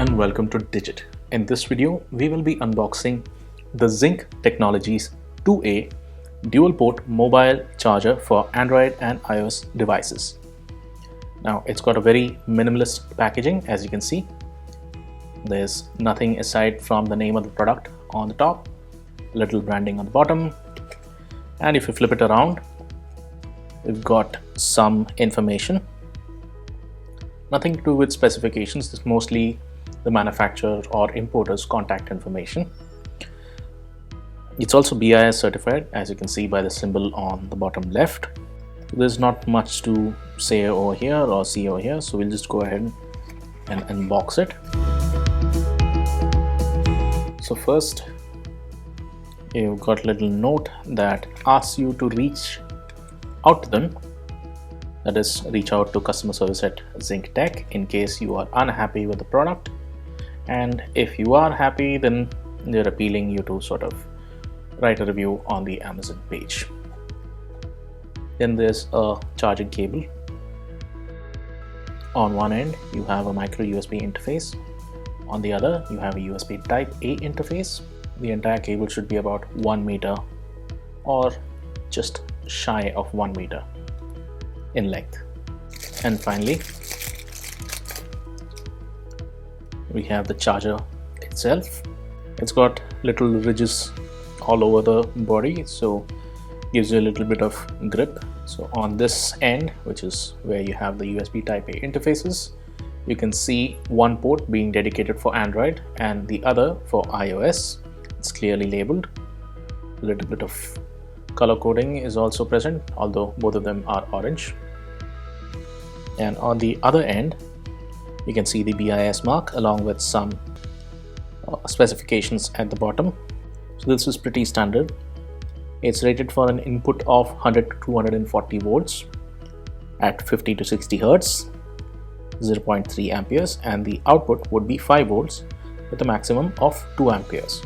and welcome to Digit. In this video, we will be unboxing the Zinq Technologies 2A dual port mobile charger for Android and iOS devices. Now it's got a very minimalist packaging. As you can see, there's nothing aside from the name of the product on the top, little branding on the bottom, and if you flip it around, we've got some information. Nothing to do with specifications. It's mostly the manufacturer or importer's contact information. It's also BIS certified, as you can see by the symbol on the bottom left. There's not much to say over here or see over here, so we'll just go ahead and unbox it. So first, you've got a little note that asks you to reach out to them. That is, reach out to customer service at Zinq Tech in case you are unhappy with the product, and if you are happy, then they're appealing you to sort of write a review on the Amazon page. Then there's a charging cable. On one end you have a micro USB interface, on the other you have a USB type A interface. The entire cable should be about 1 meter or just shy of 1 meter in length. And finally, we have the charger itself. It's got little ridges all over the body, so gives you a little bit of grip. So on this end, which is where you have the USB type A interfaces, you can see one port being dedicated for Android and the other for iOS. It's clearly labeled. A little bit of color coding is also present, although both of them are orange. And on the other end, you can see the BIS mark along with some specifications at the bottom. So this is pretty standard. It's rated for an input of 100 to 240 volts at 50 to 60 Hertz, 0.3 amperes, and the output would be 5 volts with a maximum of 2 amperes.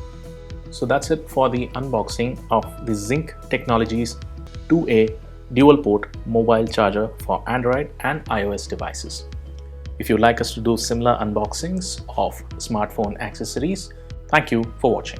So that's it for the unboxing of the Zinq Technologies 2A dual port mobile charger for Android and iOS devices. If you'd like us to do similar unboxings of smartphone accessories, thank you for watching.